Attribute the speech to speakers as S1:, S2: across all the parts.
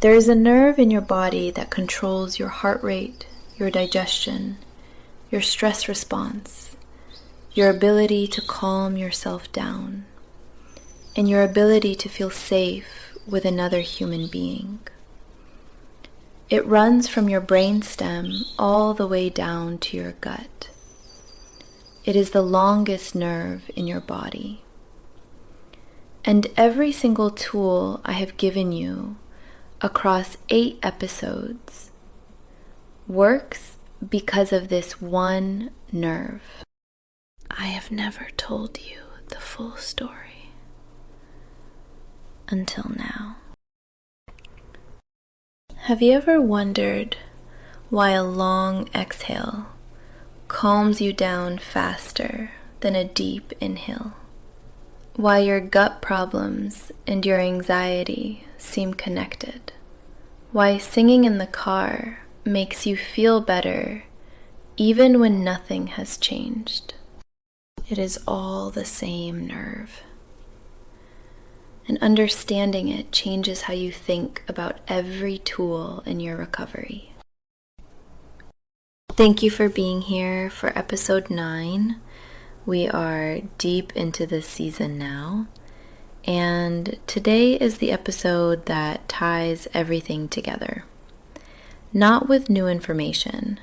S1: There is a nerve in your body that controls your heart rate, your digestion, your stress response, your ability to calm yourself down, and your ability to feel safe with another human being. It runs from your brainstem all the way down to your gut. It is the longest nerve in your body. And every single tool I have given you across 8 episodes works because of this one nerve. I have never told you the full story until now. Have you ever wondered why a long exhale calms you down faster than a deep inhale? Why your gut problems and your anxiety seem connected? Why singing in the car makes you feel better even when nothing has changed? It is all the same nerve. And understanding it changes how you think about every tool in your recovery. Thank you for being here for episode 9. We are deep into this season now, and today is the episode that ties everything together. Not with new information,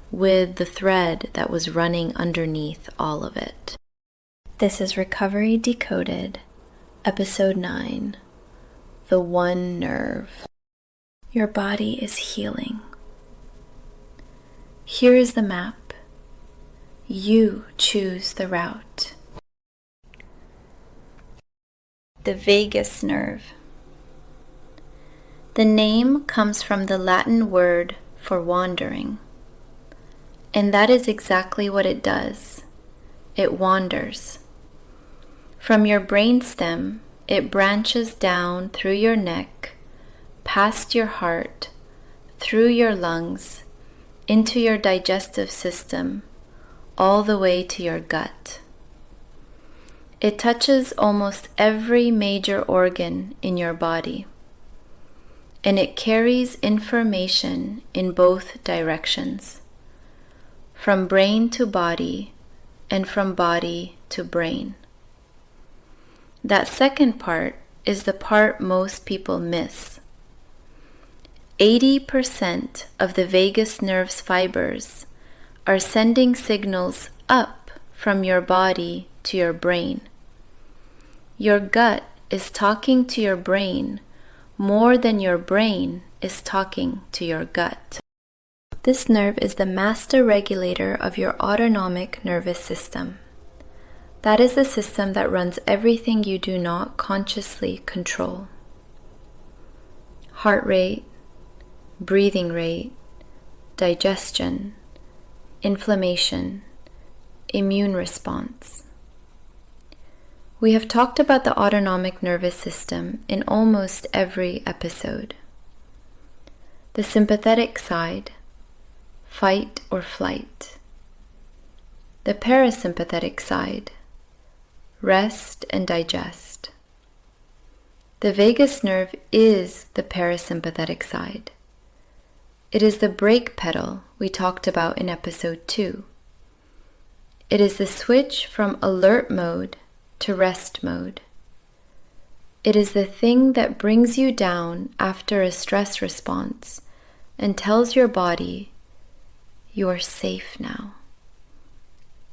S1: with the thread that was running underneath all of it. This is Recovery Decoded, episode 9, The One Nerve. Your body is healing. Here is the map. You choose the route. The vagus nerve. The name comes from the Latin word for wandering, and that is exactly what it does. It wanders. From your brainstem, it branches down through your neck, past your heart, through your lungs, into your digestive system, all the way to your gut. It touches almost every major organ in your body, and it carries information in both directions, from brain to body and from body to brain. That second part is the part most people miss. 80% of the vagus nerve's fibers are sending signals up from your body to your brain. Your gut is talking to your brain more than your brain is talking to your gut. This nerve is the master regulator of your autonomic nervous system. That is the system that runs everything you do not consciously control. Heart rate, breathing rate, digestion, inflammation, immune response. We have talked about the autonomic nervous system in almost every episode. The sympathetic side, fight or flight. The parasympathetic side, rest and digest. The vagus nerve is the parasympathetic side. It is the brake pedal we talked about in episode 2. It is the switch from alert mode to rest mode. It is the thing that brings you down after a stress response and tells your body, you are safe now.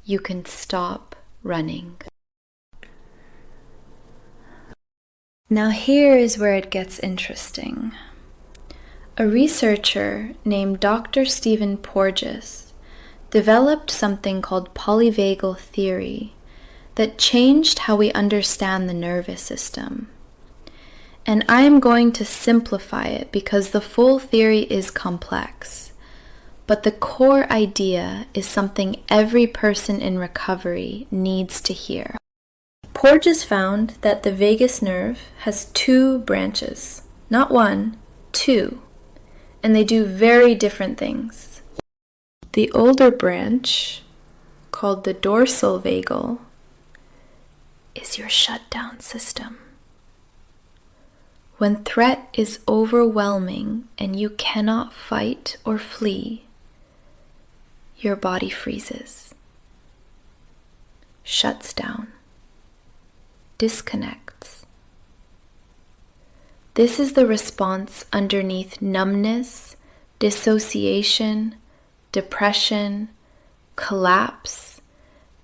S1: You can stop running. Now here is where it gets interesting. A researcher named Dr. Stephen Porges developed something called Polyvagal Theory that changed how we understand the nervous system. And I am going to simplify it because the full theory is complex, but the core idea is something every person in recovery needs to hear. Porges found that the vagus nerve has 2 branches, not 1, 2. And they do very different things. The older branch, called the dorsal vagal, is your shutdown system. When threat is overwhelming and you cannot fight or flee, your body freezes, shuts down, disconnects. This is the response underneath numbness, dissociation, depression, collapse,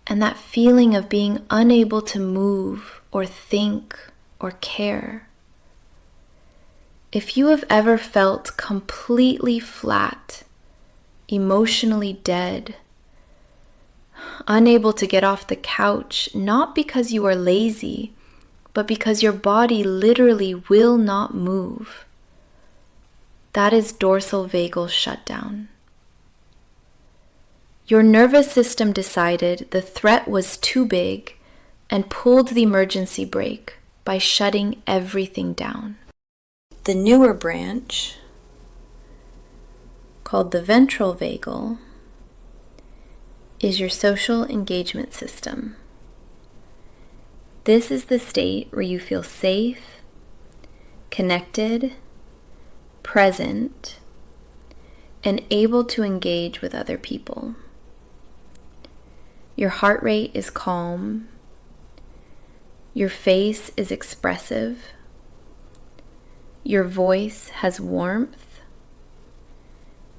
S1: and that feeling of being unable to move or think or care. If you have ever felt completely flat, emotionally dead, unable to get off the couch, not because you are lazy, but because your body literally will not move, that is dorsal vagal shutdown. Your nervous system decided the threat was too big and pulled the emergency brake by shutting everything down. The newer branch, called the ventral vagal, is your social engagement system. This is the state where you feel safe, connected, present, and able to engage with other people. Your heart rate is calm. Your face is expressive. Your voice has warmth.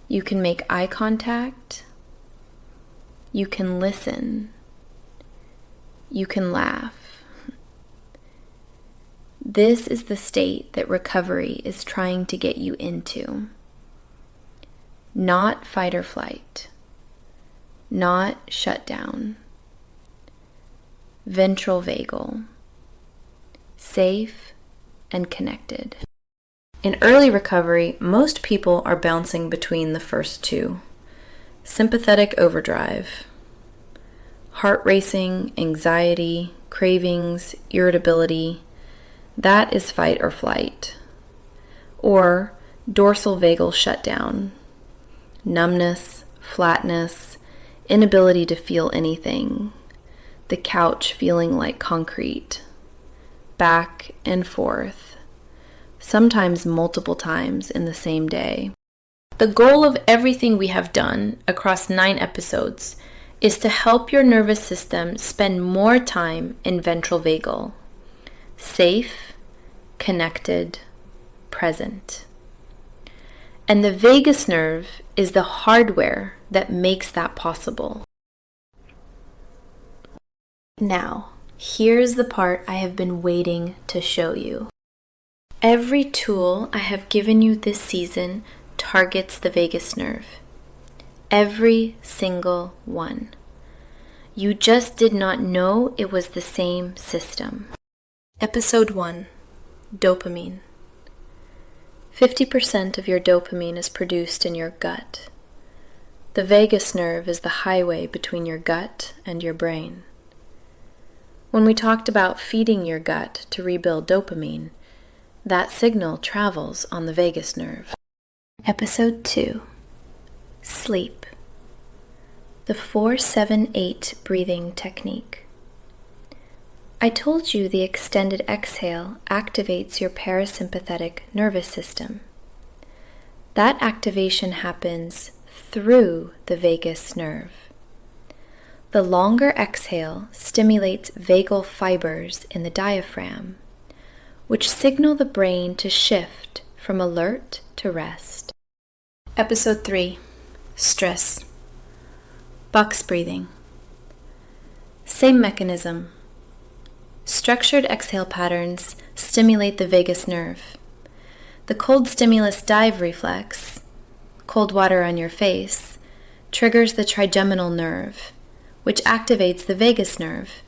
S1: You can make eye contact. You can listen. You can laugh. This is the state that recovery is trying to get you into. Not fight or flight. Not shut down. Ventral vagal. Safe and connected. In early recovery, most people are bouncing between the first two. Sympathetic overdrive. Heart racing, anxiety, cravings, irritability. That is fight or flight. Or dorsal vagal shutdown. Numbness, flatness, inability to feel anything. The couch feeling like concrete. Back and forth. Sometimes multiple times in the same day. The goal of everything we have done across 9 episodes is to help your nervous system spend more time in ventral vagal. Safe, connected, present. And the vagus nerve is the hardware that makes that possible. Now, here's the part I have been waiting to show you. Every tool I have given you this season targets the vagus nerve. Every single one. You just did not know it was the same system. Episode 1. Dopamine. 50% of your dopamine is produced in your gut. The vagus nerve is the highway between your gut and your brain. When we talked about feeding your gut to rebuild dopamine, that signal travels on the vagus nerve. Episode 2. Sleep. The 4-7-8 breathing technique. I told you the extended exhale activates your parasympathetic nervous system. That activation happens through the vagus nerve. The longer exhale stimulates vagal fibers in the diaphragm, which signal the brain to shift from alert to rest. Episode 3. Stress. Box breathing. Same mechanism. Structured exhale patterns stimulate the vagus nerve. The cold stimulus dive reflex, cold water on your face, triggers the trigeminal nerve, which activates the vagus nerve,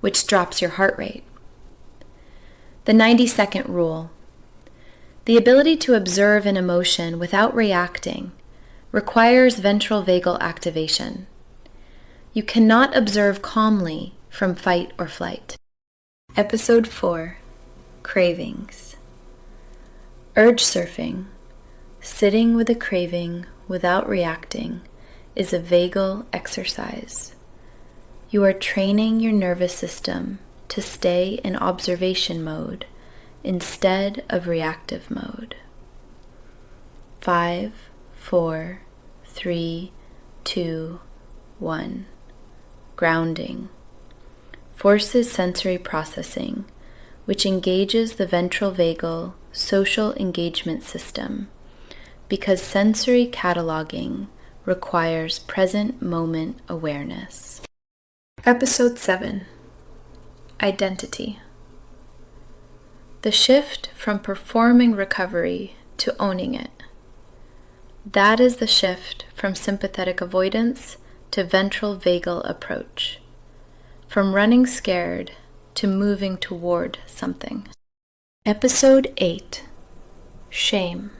S1: which drops your heart rate. The 90-second rule. The ability to observe an emotion without reacting requires ventral vagal activation. You cannot observe calmly from fight or flight. Episode 4. Cravings. Urge surfing, sitting with a craving without reacting, is a vagal exercise. You are training your nervous system to stay in observation mode instead of reactive mode. 5, 4, 3, 2, 1. Grounding forces sensory processing, which engages the ventral vagal social engagement system, because sensory cataloging requires present moment awareness. Episode 7. Identity. The shift from performing recovery to owning it. That is the shift from sympathetic avoidance to ventral vagal approach, from running scared to moving toward something. Episode 8. Shame.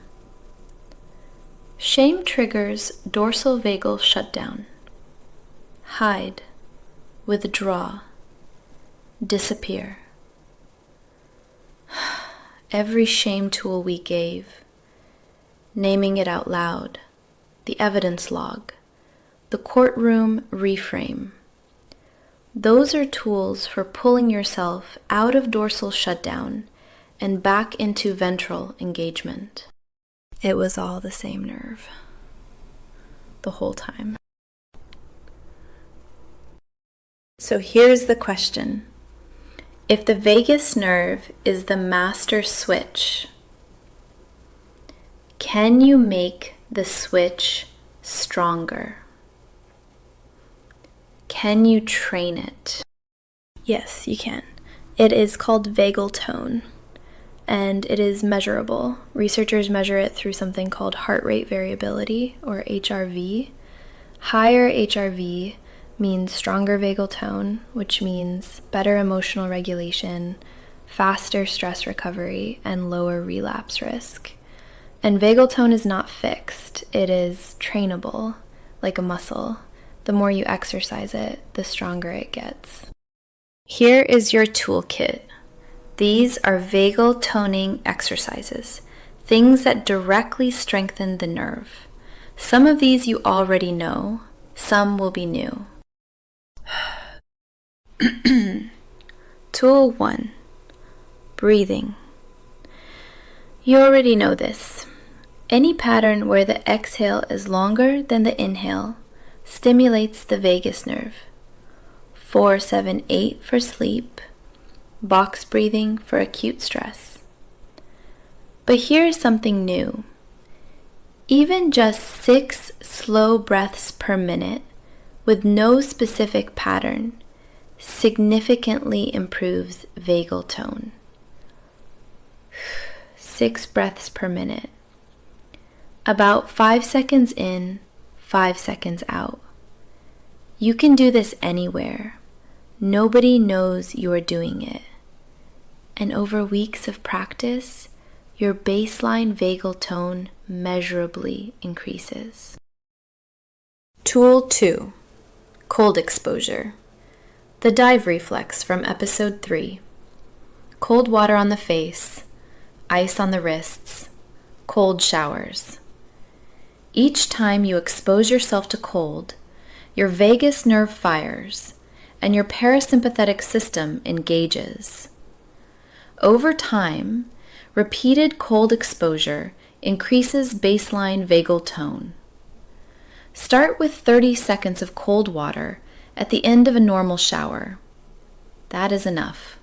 S1: Shame triggers dorsal vagal shutdown. Hide, withdraw, disappear. Every shame tool we gave, naming it out loud, the evidence log, the courtroom reframe. Those are tools for pulling yourself out of dorsal shutdown and back into ventral engagement. It was all the same nerve, the whole time. So here's the question. If the vagus nerve is the master switch, can you make the switch stronger? Can you train it? Yes, you can. It is called vagal tone, and it is measurable. Researchers measure it through something called heart rate variability, or HRV. Higher HRV means stronger vagal tone, which means better emotional regulation, faster stress recovery, and lower relapse risk. And vagal tone is not fixed. It is trainable, like a muscle. The more you exercise it, the stronger it gets. Here is your toolkit. These are vagal toning exercises, things that directly strengthen the nerve. Some of these you already know, some will be new. Tool 1. Breathing. You already know this. Any pattern where the exhale is longer than the inhale stimulates the vagus nerve. 4, 7, 8 for sleep, box breathing for acute stress. But here's something new. Even just 6 slow breaths per minute with no specific pattern significantly improves vagal tone. 6 breaths per minute. About 5 seconds in, 5 seconds out. You can do this anywhere. Nobody knows you are doing it. And over weeks of practice, your baseline vagal tone measurably increases. Tool 2. Cold exposure. The dive reflex from episode 3. Cold water on the face, ice on the wrists, cold showers. Each time you expose yourself to cold, your vagus nerve fires and your parasympathetic system engages. Over time, repeated cold exposure increases baseline vagal tone. Start with 30 seconds of cold water at the end of a normal shower. That is enough.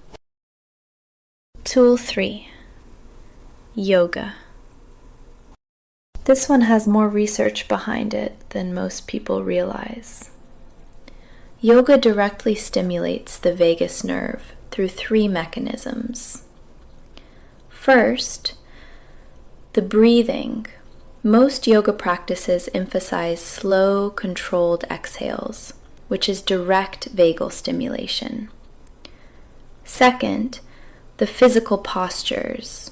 S1: Tool 3. Yoga. This one has more research behind it than most people realize. Yoga directly stimulates the vagus nerve through 3 mechanisms. First, the breathing. Most yoga practices emphasize slow, controlled exhales, which is direct vagal stimulation. Second, the physical postures.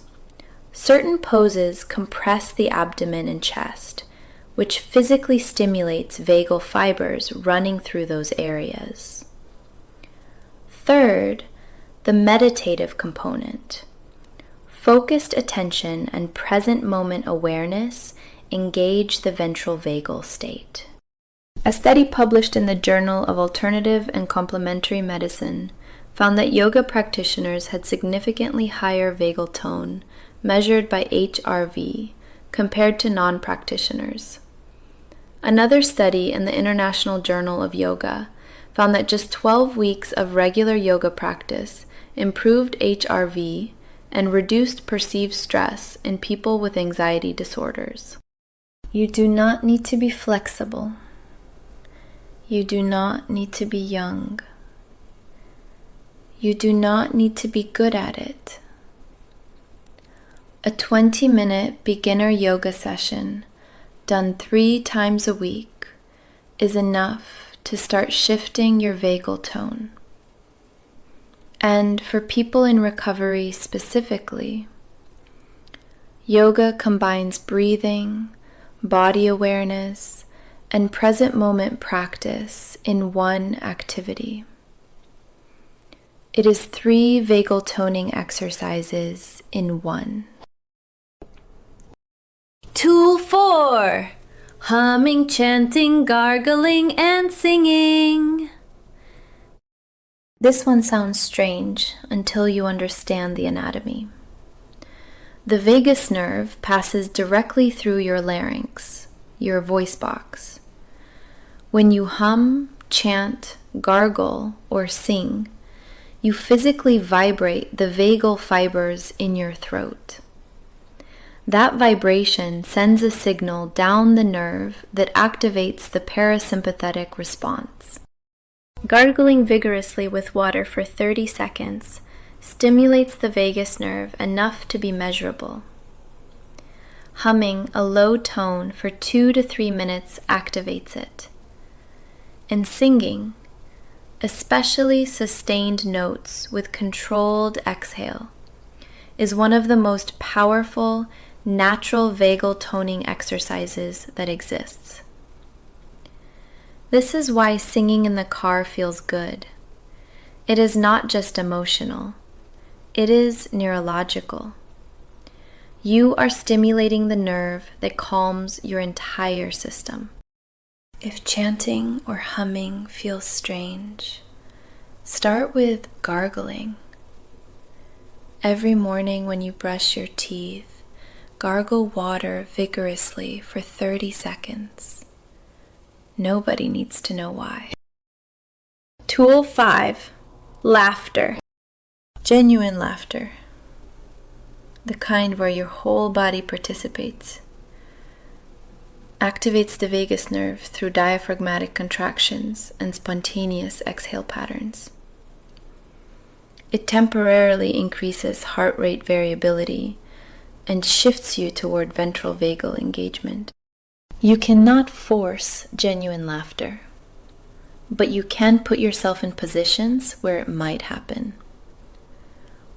S1: Certain poses compress the abdomen and chest, which physically stimulates vagal fibers running through those areas. Third, the meditative component. Focused attention and present moment awareness engage the ventral vagal state. A study published in the Journal of Alternative and Complementary Medicine found that yoga practitioners had significantly higher vagal tone measured by HRV compared to non-practitioners. Another study in the International Journal of Yoga found that just 12 weeks of regular yoga practice improved HRV and reduced perceived stress in people with anxiety disorders. You do not need to be flexible. You do not need to be young. You do not need to be good at it. A 20-minute beginner yoga session done 3 times a week is enough to start shifting your vagal tone. And for people in recovery specifically, yoga combines breathing, body awareness, and present moment practice in one activity. It is 3 vagal toning exercises in one. Tool 4: humming, chanting, gargling, and singing. This one sounds strange until you understand the anatomy. The vagus nerve passes directly through your larynx, your voice box. When you hum, chant, gargle, or sing, you physically vibrate the vagal fibers in your throat. That vibration sends a signal down the nerve that activates the parasympathetic response. Gargling vigorously with water for 30 seconds stimulates the vagus nerve enough to be measurable. Humming a low tone for 2 to 3 minutes activates it. And singing, especially sustained notes with controlled exhale, is one of the most powerful natural vagal toning exercises that exists. This is why singing in the car feels good. It is not just emotional. It is neurological. You are stimulating the nerve that calms your entire system. If chanting or humming feels strange, start with gargling. Every morning when you brush your teeth, gargle water vigorously for 30 seconds. Nobody needs to know why. Tool 5: laughter. Genuine laughter. The kind where your whole body participates. Activates the vagus nerve through diaphragmatic contractions and spontaneous exhale patterns. It temporarily increases heart rate variability and shifts you toward ventral vagal engagement. You cannot force genuine laughter, but you can put yourself in positions where it might happen.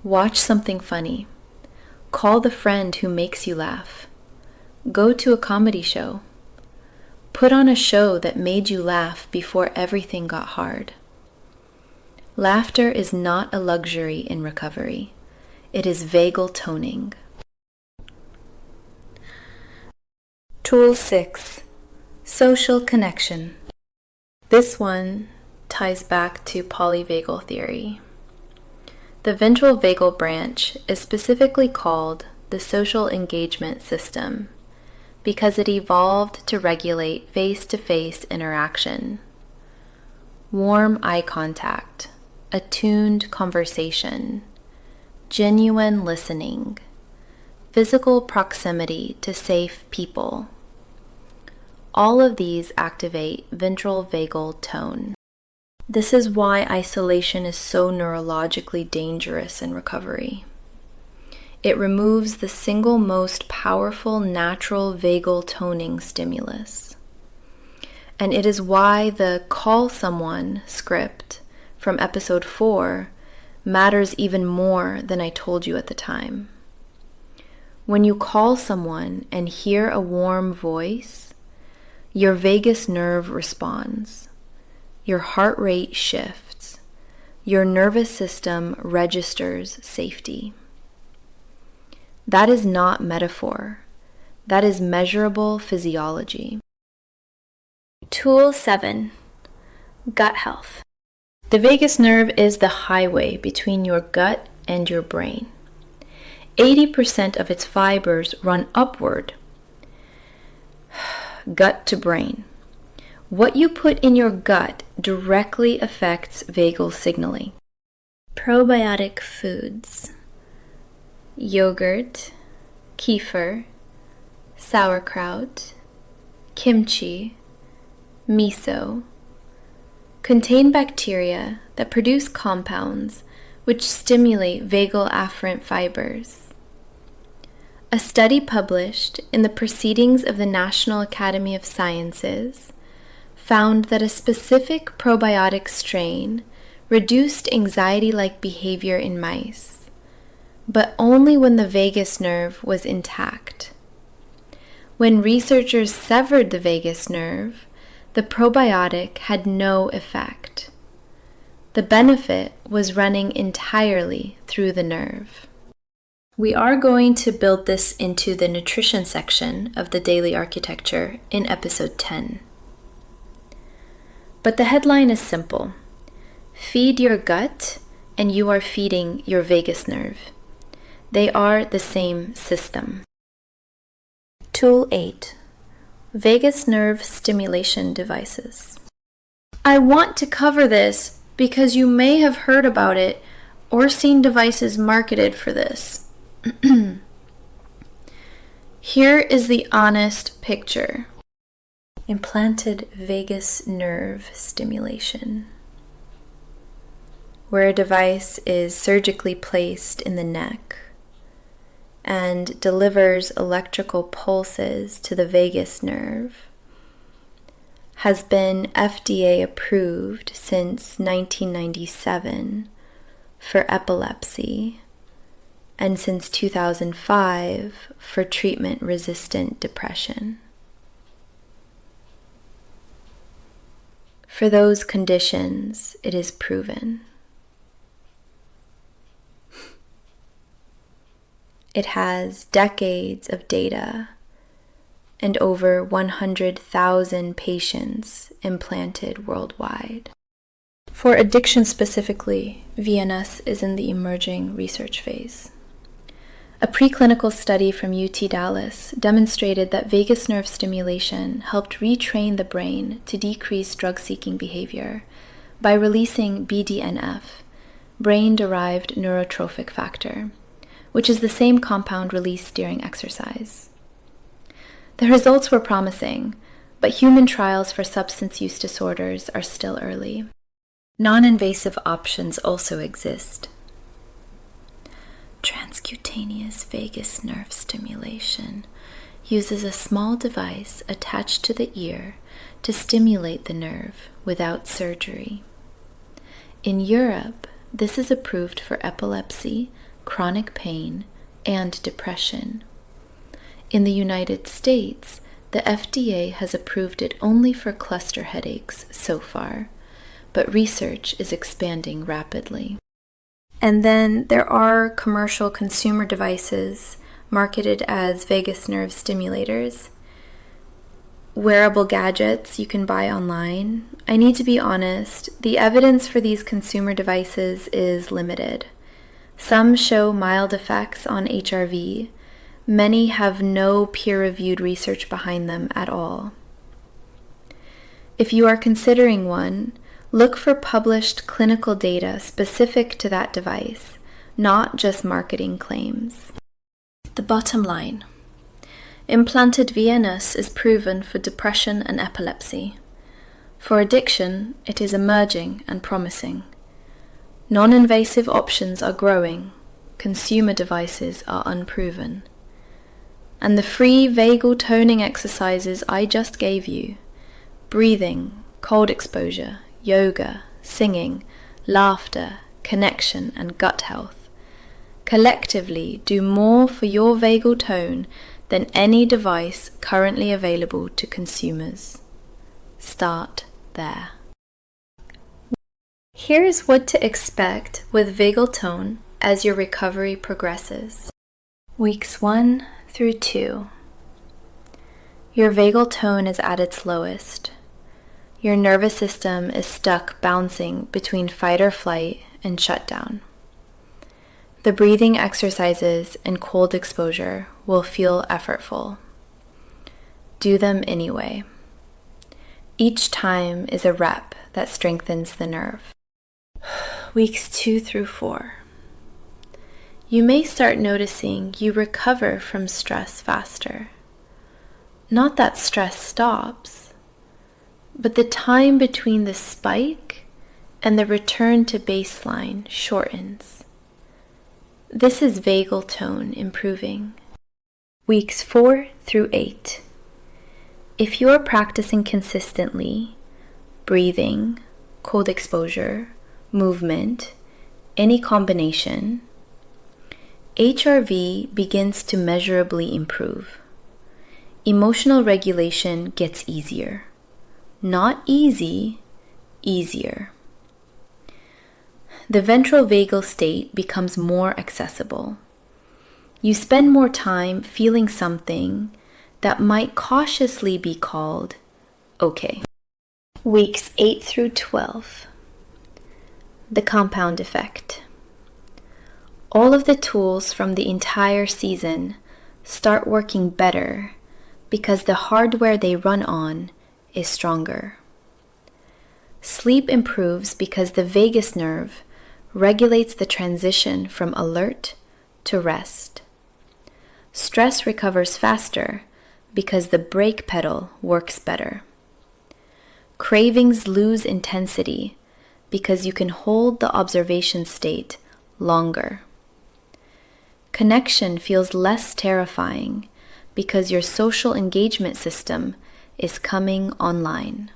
S1: Watch something funny. Call the friend who makes you laugh. Go to a comedy show. Put on a show that made you laugh before everything got hard. Laughter is not a luxury in recovery. It is vagal toning. Tool 6: social connection. This one ties back to Polyvagal Theory. The ventral vagal branch is specifically called the social engagement system because it evolved to regulate face-to-face interaction, warm eye contact, attuned conversation, genuine listening, physical proximity to safe people. All of these activate ventral vagal tone. This is why isolation is so neurologically dangerous in recovery. It removes the single most powerful natural vagal toning stimulus. And it is why the call someone script from episode 4 matters even more than I told you at the time. When you call someone and hear a warm voice, your vagus nerve responds. Your heart rate shifts. Your nervous system registers safety. That is not metaphor. That is measurable physiology. Tool 7: gut health. The vagus nerve is the highway between your gut and your brain. 80% of its fibers run upward, gut to brain. What you put in your gut directly affects vagal signaling. Probiotic foods: yogurt, kefir, sauerkraut, kimchi, miso contain bacteria that produce compounds which stimulate vagal afferent fibers. A study published in the Proceedings of the National Academy of Sciences found that a specific probiotic strain reduced anxiety-like behavior in mice, but only when the vagus nerve was intact. When researchers severed the vagus nerve, the probiotic had no effect. The benefit was running entirely through the nerve. We are going to build this into the nutrition section of the Daily Architecture in episode 10. But the headline is simple. Feed your gut and you are feeding your vagus nerve. They are the same system. Tool 8. Vagus nerve stimulation devices. I want to cover this because you may have heard about it or seen devices marketed for this. Here is the honest picture. Implanted vagus nerve stimulation, where a device is surgically placed in the neck and delivers electrical pulses to the vagus nerve, has been FDA approved since 1997 for epilepsy and since 2005 for treatment-resistant depression. For those conditions, it is proven. It has decades of data and over 100,000 patients implanted worldwide. For addiction specifically, VNS is in the emerging research phase. A preclinical study from UT Dallas demonstrated that vagus nerve stimulation helped retrain the brain to decrease drug-seeking behavior by releasing BDNF, brain-derived neurotrophic factor, which is the same compound released during exercise. The results were promising, but human trials for substance use disorders are still early. Non-invasive options also exist. Transcutaneous vagus nerve stimulation uses a small device attached to the ear to stimulate the nerve without surgery. In Europe, this is approved for epilepsy, chronic pain, and depression. In the United States, the FDA has approved it only for cluster headaches so far, but research is expanding rapidly. And then there are commercial consumer devices marketed as vagus nerve stimulators. Wearable gadgets you can buy online. I need to be honest, the evidence for these consumer devices is limited. Some show mild effects on HRV. Many have no peer-reviewed research behind them at all. If you are considering one, look for published clinical data specific to that device, not just marketing claims. The bottom line. Implanted VNS is proven for depression and epilepsy. For addiction, it is emerging and promising. Non-invasive options are growing. Consumer devices are unproven. And the free vagal toning exercises I just gave you, breathing, cold exposure, yoga, singing, laughter, connection, and gut health, collectively do more for your vagal tone than any device currently available to consumers. Start there. Here's what to expect with vagal tone as your recovery progresses. Weeks 1 through 2. Your vagal tone is at its lowest. Your nervous system is stuck bouncing between fight or flight and shutdown. The breathing exercises and cold exposure will feel effortful. Do them anyway. Each time is a rep that strengthens the nerve. Weeks 2 through 4. You may start noticing you recover from stress faster. Not that stress stops, but the time between the spike and the return to baseline shortens. This is vagal tone improving. Weeks 4 through 8. If you're practicing consistently, breathing, cold exposure, movement, any combination, HRV begins to measurably improve. Emotional regulation gets easier. Not easy, easier. The ventral vagal state becomes more accessible. You spend more time feeling something that might cautiously be called okay. Weeks 8 through 12. The compound effect. All of the tools from the entire season start working better because the hardware they run on is stronger. Sleep improves because the vagus nerve regulates the transition from alert to rest. Stress recovers faster because the brake pedal works better. Cravings lose intensity because you can hold the observation state longer. Connection feels less terrifying because your social engagement system is coming online.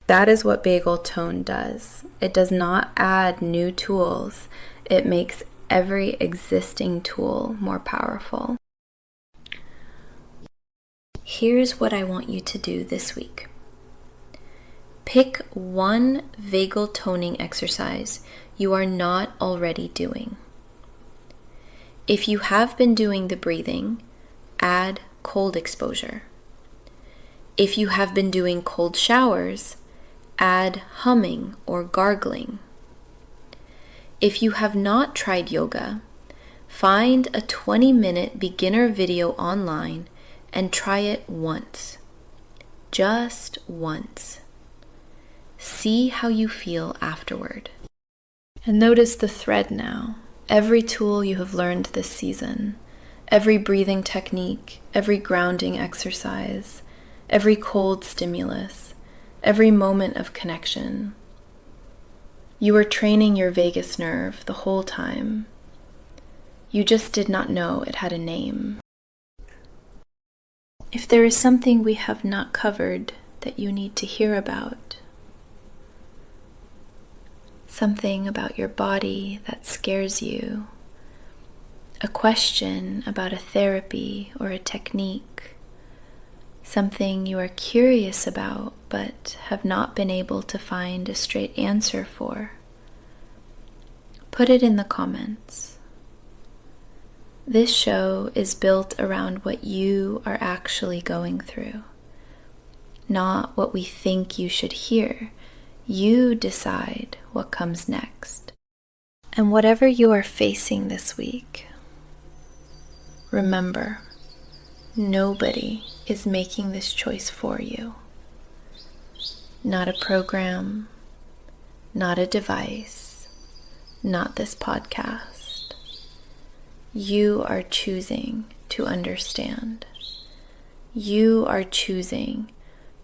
S1: That is what vagal tone does. It does not add new tools. It makes every existing tool more powerful. Here's what I want you to do this week. Pick one vagal toning exercise you are not already doing. If you have been doing the breathing, add cold exposure. If you have been doing cold showers, add humming or gargling. If you have not tried yoga, find a 20-minute beginner video online and try it once. Just once. See how you feel afterward. And notice the thread now. Every tool you have learned this season, every breathing technique, every grounding exercise, every cold stimulus, every moment of connection. You were training your vagus nerve the whole time. You just did not know it had a name. If there is something we have not covered that you need to hear about, something about your body that scares you, a question about a therapy or a technique, something you are curious about but have not been able to find a straight answer for, put it in the comments. This show is built around what you are actually going through, not what we think you should hear. You decide what comes next. And whatever you are facing this week, remember, nobody is making this choice for you. Not a program, not a device, not this podcast. You are choosing to understand. You are choosing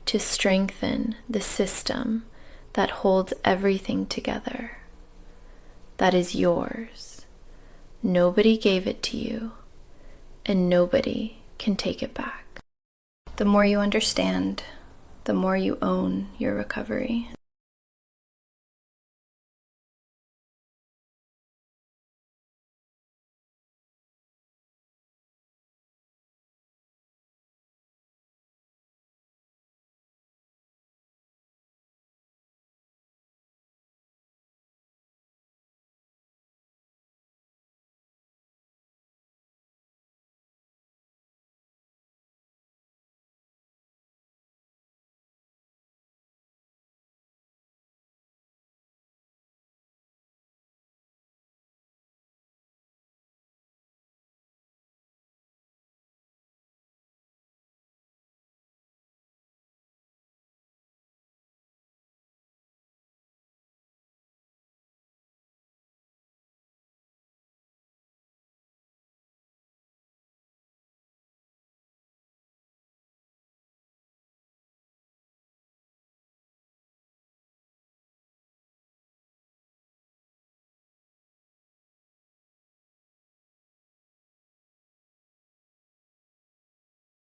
S1: to strengthen the system that holds everything together. That is yours. Nobody gave it to you, and nobody can take it back. The more you understand, the more you own your recovery.